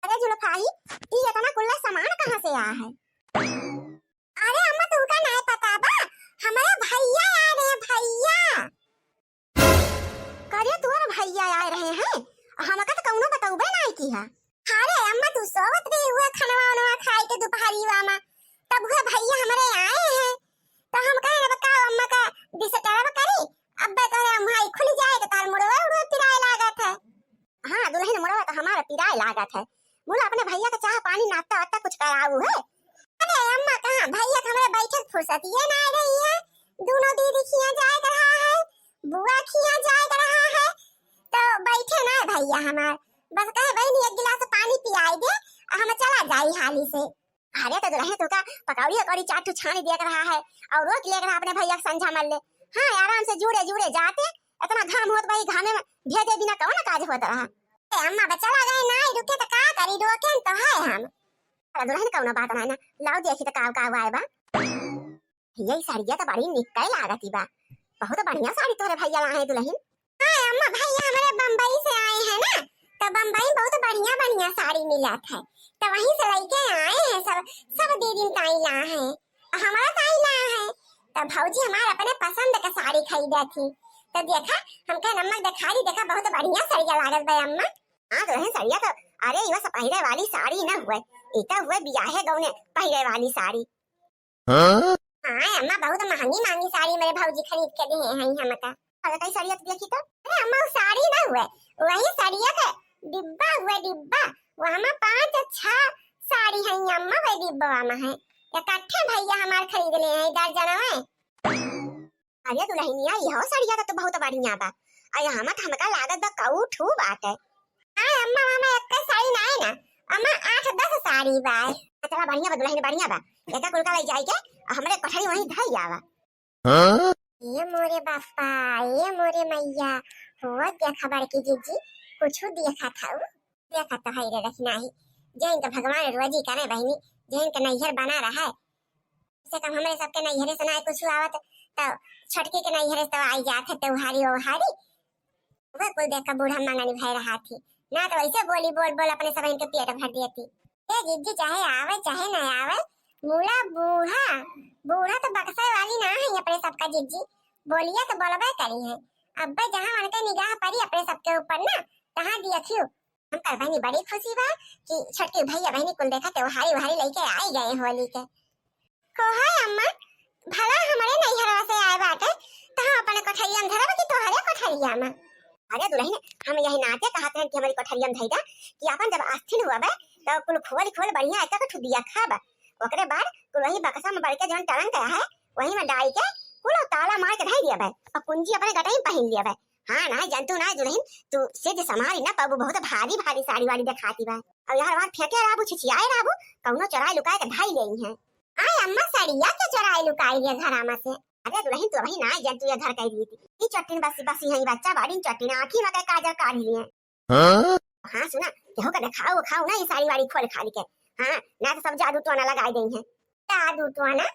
अरे जुल्फाई, ये इतना कुल्ला सामान कहाँ से आया है? अरे अम्मा तुमका नहीं पता बा, हमारे भैया आ रहे हैं, भैया। करे तुम्हारे भैया आ रहे हैं? हमका तो कौनो बताऊबे नहीं की है। अरे अम्मा तू सोवत रही हुआ खाना वाना खाए के दोपहरी वामा, तब हुआ भैया हमारे आए हैं, तो हम कहे ना बका अम्मा का दिसटारा करी, अब बे कहे हम हाई खुल जाए तो तार मुड़वा उड़वा पिराए लागत है। हां दुल्हन मुड़वा तो हमारा पिराए लागत है। बोला अपने भैया का चाह पानी नाश्ता वास्ता कुछ कराऊ है। अरे अम्मा कहां भैया हमारे बैठे फुर्सत ये ना आ रही है, दोनों दीदी खिया जाए कर रहा है, बुआ खिया जाए कर रहा है, तो बैठे ना भैया हमार, बस कहे बहनी एक गिलास पानी पियाई दे हम चला जाई हाली से। अरे तो दुल्हन तो का पकौड़ी कौड़ी चाट छानी दे रहा है और रोक ले रहा अपने भैया संझा मल ले। हां आराम से जुड़े जुड़े जाते, इतना घाम होत भाई घामे में भेजे बिना कौन काज होत रहा। ए अम्मा बचला गए ना रुके तो का करी, रोके तो है हम। अरे दुल्हन कौन बात ना ना लाओ देखी तो का आए बा। यही साड़िया तो बड़ी निकल लागती बा, बहुत बढ़िया साड़ी तोरे भैया लाए हैं दुल्हन। हां अम्मा भैया हमारे बंबई से आए हैं ना, तो बंबई बहुत बढ़िया बढ़िया साड़ी मिलत है, तो वहीं से लेके आए हैं, सब दीदी ताई ला है, हमारा ताई ला है, तो भौजी हमारे अपने पसंद का साड़ी खरीदा थी, तो देखा हम कहे नमक दिखा दी, देखा बहुत बढ़िया साड़िया लागत बा अम्मा। हां तो है साड़िया तो अरे ये सब पहिरे वाली साड़ी ना हुए, इता हुए बियाहे गौने पहिरे वाली साड़ी। हां अम्मा बहुत महंगी महंगी साड़ी मेरे भौजी खरीद के दिए हैं हमका। अरे कई साड़िया तो देखी तो अरे अम्मा वो साड़ी ना हुए, वही साड़िया का डिब्बा हुआ, डिब्बा वहां में 5-6 साड़ी है अम्मा, वही डिब्बा में है, इकट्ठे भैया हमार खरीद ले हैं दर्जन में। अरे दुल्हनिया यह साड़िया तो बहुत बढ़िया बा, आ यहां मत हमका लागत बा कऊ ठू बात है। हां अम्मा मामा एक साड़ी ना है ना अम्मा 8-10 साड़ी बा, चला बढ़िया बा दुल्हन बढ़िया बा, एका कुलका ले जाई के हमरे कोठरी वहीं धई आवा। हां ये मोरे बापा, ये मोरे मैया हो देखा बड़की जीजी कुछ देखा था, देखा तो है रे रखना ही जैन का भगवान रोजी करे बहनी, जैन का नैहर बना रहा है, से कम हमरे सबके नैहरे से ना कुछ आवत, तो छटके के नैहरे तो आई जात है त्योहारी ओहारी, वह कोई देख का बूढ़ा मांगनी भाई रहा थी ना, तो ऐसे बोली बोल बोल अपने सब इनके पेट भर दिए थी। ए जीजी चाहे आवे चाहे ना आवे, मूला बूढ़ा बूढ़ा तो बक्से वाली ना है अपने सबका जीजी, बोलिए तो बोलबे करी है, अब जहां उनके निगाह पड़ी अपने सबके ऊपर ना तहां देखियो हम कर बहनी बड़ी खुशी बा कि छटके भैया बहनी कुल देखा त्योहारी वहारी लेके आई गए होली के। को है अम्मा भला हमारे नैहरवा से आए बाटे तो हम अपने कोठरिया में धरब कि तोहरे कोठरिया में। अरे दुल्हन हम यही नाते कहते हैं कि हमारी कोठरिया में धइदा कि अपन जब आस्थिन हुआ बे तो कुल खोल खोल बढ़िया एक एक ठुदिया खाब, ओकरे बाद कुल वही बक्सा में बढ़ के जौन टरंग कया है वही में डाल के कुल ताला मार के धइ दिया बे और कुंजी अपने गटाई पहन लिया बे। हां ना जंतु ना दुल्हन तू सिद्ध समारी ना पबू, बहुत भारी भारी साड़ी वाली दिखाती बा, और यार वहां फेंके राबू छिछियाए राबू कौनो चराई लुकाए के ढाई लेई है। आय अम्मा साड़िया के चराई लुकाई दिया घरामा से। अरे दुल्हन तू वही ना जंतु ये घर कह दी थी ई चट्टीन बसी बसी है बच्चा बाड़ी चट्टीन आंखी में के काजल काढ़ लिए। हां सुना केहू का दिखाओ खाओ ना ये साड़ी वाड़ी खोल खाली के, हां ना तो सब जादू टोना लगाई देई है। जादू टोना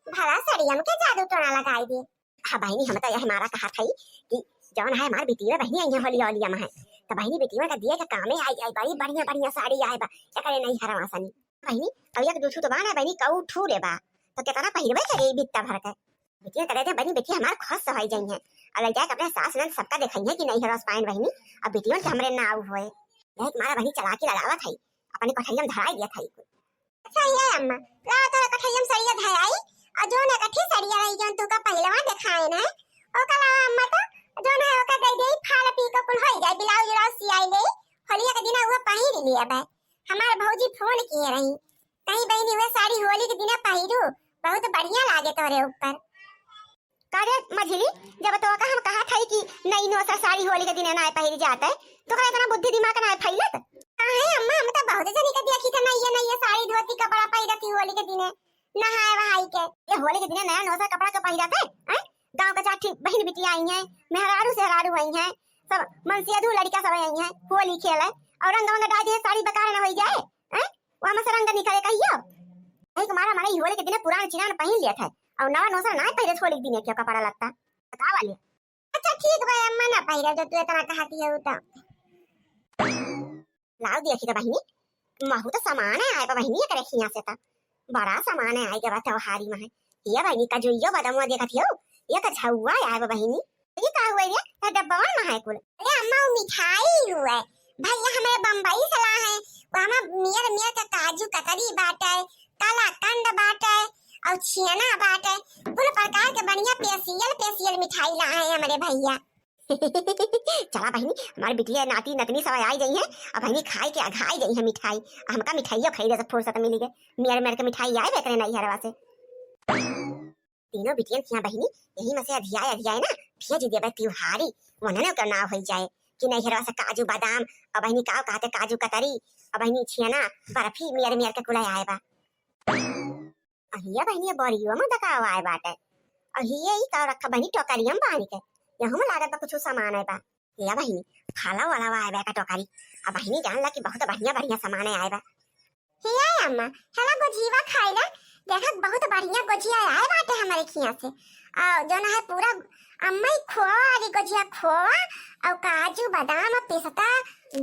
भला साड़िया में के जादू टोना लगाई दी। हां बहनी हम तो यह हमारा कहा थी कि जौन है हमार बेटी बहनी आई है होली होलिया में है, तो बहनी बेटी का दिए के कामे आई आई बड़ी बढ़िया बढ़िया साड़ी आए बा करे नहीं हरवा सनी बहनी अब एक दूठू तो बाना बहनी कऊ ठू रे बा, तो कितना पहिरबे करे बित्ता भर के बेटी करे थे बहनी बेटी हमार खुश होई जाई है, अलग जाके अपने सास नंद सबका दिखाई है कि नहीं हरस पाइन बहनी अब बेटियों के हमरे ना आऊ होए, यही तुम्हारा बहनी चला के लगावत है अपने कोठरिया में धराई दिया था। अच्छा ये अम्मा ला तोरा कोठरिया में सड़िया धराई और जो ने कठी सड़िया रही जोन तू का पहलवा दिखाए ना ओ कला अम्मा तो जोन है ओका दे दे फाड़ पी को कुल होई जाए ब्लाउज उलाउज सियाई ले होलिया के दिन वो पहिर लिया बे। हमार भौजी फोन किए रही कहीं बहनी वो साड़ी होली के दिन पहिरू बहुत बढ़िया लागे तोरे ऊपर। कारे मझली जब तो का हम कहा था कि नई नो सा साड़ी होली के दिन ना पहिर जाता है तो का इतना बुद्धि दिमाग ना फैलत काहे अम्मा हम तो बहुत जनी के देखी था नई साड़ी धोती कपड़ा पहिरती होली के दिन नहाए वहाई के, ये होली के दिन नया नो सा कपड़ा का पहिरते हैं गांव का चाठी बहन बिटिया आई हैं मेहरारू से हरारू आई हैं सब मनसिया दू लड़का सब आई हैं होली खेले और रंग रंग डाल दे साड़ी बकार ना हो जाए हैं वहां में से रंग निकले कहियो नहीं तुम्हारा हमारे होली के दिन पुराना चिनान पहन लिया था और नवा नोसा ना पहिरे होली के दिन क्यों कपड़ा लगता बता वाली। अच्छा ठीक भाई अम्मा ना पहिरे जो तू इतना कहती है तो लाओ देखी तो बहनी महू तो सामान है आए बहिनी करे खिया से ता बड़ा सामान है आई के बात हारी में है ये बहिनी का जो यो बदमुआ देखत हो ये का झौवा आए बहिनी ये का हुआ ये ता डब्बा में है कुल अरे अम्मा वो मिठाई हुआ भैया हमारे बम्बई से ला है वहां मियर मियर का काजू कतरी बाटा है काला कंद बाटा है और छियाना बाटा है कुल प्रकार के बढ़िया पेसियल मिठाई ला है हमारे भैया चला बहनी हमारी बिटिया नाती नतनी सब आई गई है अब बहनी खाई के अघाई गई है मिठाई हमका मिठाइयों खरीदे से फुर्सत मिली गई मेरे के मिठाई आए बेकरे नहीं हरवा से तीनों बिटियन किया बहनी यही में से अधियाए ना भेज देबे त्योहारी वनने का नाव हो जाए कि नहीं हरवा से काजू बादाम अब बहनी का कहते काजू कतरी अब बहनी छियाना बर्फी मेरे के कुला आए बा अहिया बहनी बड़ियो में दकाव आए बाटे अहिया ही का रखा बहनी टोकरियम बानी के यहाँ में लागत बा कुछ सामान है बा या बहनी फाला वाला आए बा का टोकरी अब बहनी जान ला कि बहुत बढ़िया सामान आए बा हिया अम्मा हला गोजीवा खाइला देखत बहुत बढ़िया गोजिया आए बाटे हमारे खिया से जो ना है पूरा अम्मा ही खोआ वाली गोजिया खोआ और काजू बादाम पिस्ता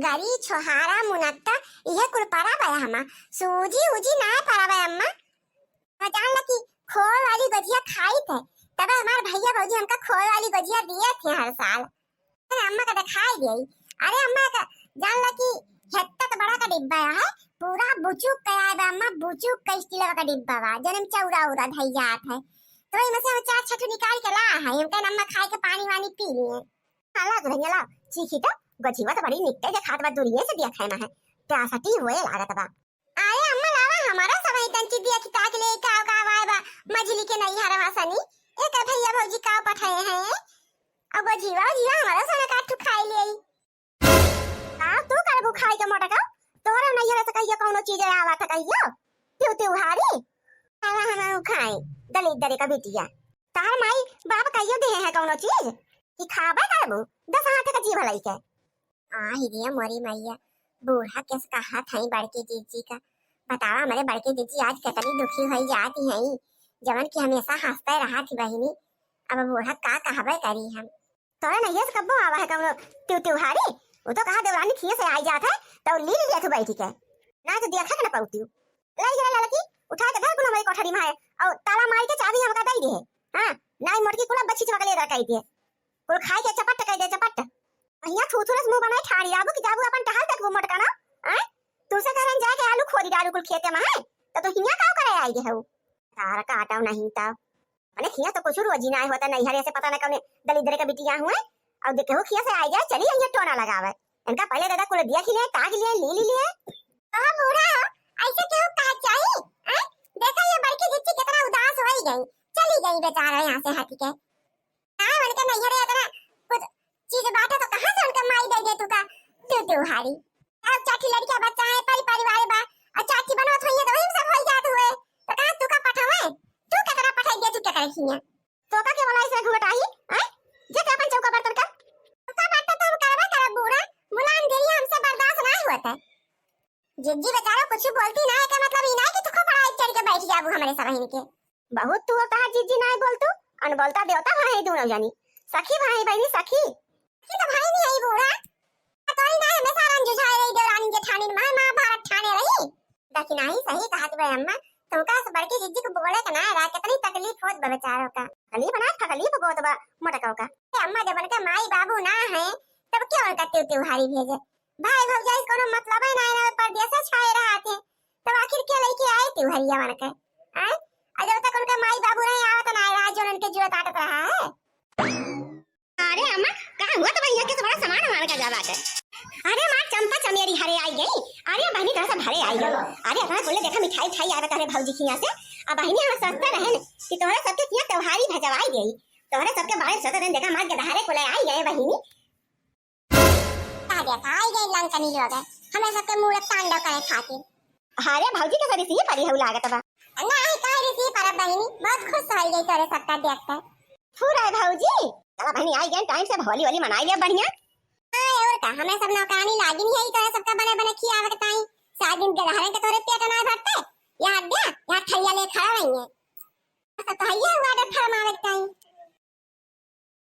गरी छोहारा मुनक्का ये कुल पड़ा बा हमा सूजी उजी ना पड़ा बा अम्मा जान ला कि खोआ वाली गोजिया खाई थे तब हमारे भैया भौजी हमका खोए वाली गुजिया दिए थे हर साल अरे अम्मा का दिखाई गई अरे अम्मा का जान ला कि हेत्ता तो बड़ा का डिब्बा है पूरा बुचुक का है अम्मा बुचुक का स्टील का डिब्बा बा जन्म चौरा उरा धैया है तो इनमें से चार छठ निकाल के ला है हमका अम्मा खाए के पानी वानी पी लिए खाला धनिया ला चीखी तो गजीवा तो बड़ी निकटे जे खात बा दूरिये से दिया खाए में है प्यासटी होए लागत बा अरे अम्मा लावा हमारा सब इतन चीज दिया कि ताक ले का आए बा मछली के नहीं हरवा सनी एक भैया भौजी का पठाए हैं अब जीवा हमारा सोना काट खाई ले का तू करबो खाई के मोटा का तोरा नहीं रह सकैया कोनो चीज आवा त कहियो त्योहारी खाना हम खाए दलित दरे का बिटिया तार माई बाप कहियो दे है कोनो चीज कि खाबे करबो 10 हाथ का जीव लाई के ही रे मोरी मैया बूढ़ा किस का हाथ है बड़के जीजी का बतावा हमारे बड़के जीजी आज कितनी दुखी होई जाती है जवन की हमेशा हंसते रहा थी बहिनी अब बूढ़ा का कहबे करी हम तोरा नहीं है कब्बो आवा है कौनो त्योहारी वो तो कहा देवरानी खिए से आई जात है तो ली लिया तू बैठी के ना तो देखा के ना पाउती लाई जरा लड़की उठा के धर कुल हमारी कोठरी में है और ताला मार के चाबी हमका दई दे हां नाई मोटकी कुल बच्ची चबक ले रखाई दे कुल खाई के चपट कह दे चपट अहिया थूथुरस मुंह बनाए ठाड़ी आबू कि जाबू अपन टहल तक वो मटका ना हैं तू से कहन जाके आलू खोदी डालू कुल खेते में है तो हिया का करे आई गे हो तारा का आटा नहीं ता अने खिया तो कुछ रोजी ना होता नहीं हरे से पता ना कौन दलिद्र का बिटिया हुए और देखो खिया से आ जाए चली ये टोना लगावे इनका पहले दादा कुल दिया खिले ताग लिए ले लिए हां बूढ़ा ऐसे क्यों कहा चाहिए हैं देखा ये बड़की जिच्ची कितना उदास हो गई चली गई बेचारा यहां से हट के हां उनके नहीं हरे इतना कुछ चीज बाटे तो कहां से उनका माई दे दे तू का त्योहारी अब चाची लड़की बच्चा है परिवार बा और चाची बनो तो ये तो वही सब हो जात हुए तो कहां तू का पठावे तू केकरा पठाई दे तू केकरा खिया तो का के वाला ऐसे घुटाई हैं जे के अपन चौका बर्तन का बात तो हम करबे कर बूढ़ा मुलान देरी हमसे बर्दाश्त नहीं होता जिज्जी बेचारा कुछ बोलती ना है का मतलब ई ना कि तू को पढ़ाई चढ़ के बैठ जाबू हमारे सबहिन के बहुत तू कहा जिज्जी नहीं बोल तू अनबोलता देवता है दोनों जानी सखी भाई बहनी सखी की तो भाई नहीं आई बूढ़ा तो ही ना हमेशा रंजू छाए रही देवरानी जेठानी में महाभारत ठाने रही लेकिन नहीं सही कहा तू अम्मा तुमका से बड़की जिज्जी को बोले का ना रा कितनी तकलीफ होत बा बेचारों का तकलीफ ना तकलीफ बहुत बा मटकाओ का अम्मा जब उनका माई बाबू ना है तब क्यों उनका त्योहारी भेजे भाई भौजाई कोनो मतलब है ना परदेश छाए रहा थे तब आखिर क्या लेके आए त्योहारिया मन के हैं जब तक उनका माई बाबू नहीं आवत ना रहा जो उनके जुआ काट रहा है अरे अम्मा कहां हुआ तो भैया के बड़ा सामान हमारे का जा बात है अरे मां चंपा चमेरी हरे आई गई अरे बहनी तरह से भरे आई गई अरे अपना बोले देखा मिठाई आवे तारे भौजी खिया से अब बहनी हम सस्ता रहे कि तोहरे सबके किया त्योहारी भजवाई गई तोहरे सबके बारे सस्ता दिन देखा मां गधारे को ले आई गए बहनी आ देखा आई गई लंकनी लोग हमें सबके मुंह तांडव करे खातिर अरे भौजी के सरी सी परी हउ लागत बा नहीं काहे रे सी पर बहनी बहुत खुश हो गई तोरे सबका देखकर पूरा भौजी चला बहनी आई गई टाइम से होली होली मनाई ले बढ़िया और का हमें सब नौकरानी लागी नहीं है तोरे सबका बने बने खियावे के ताई सात दिन के रहे के तोरे पेट ना भरते याद दे यार थैया ले खड़ा रही है तो हइया हुआ डर फरमावे के ताई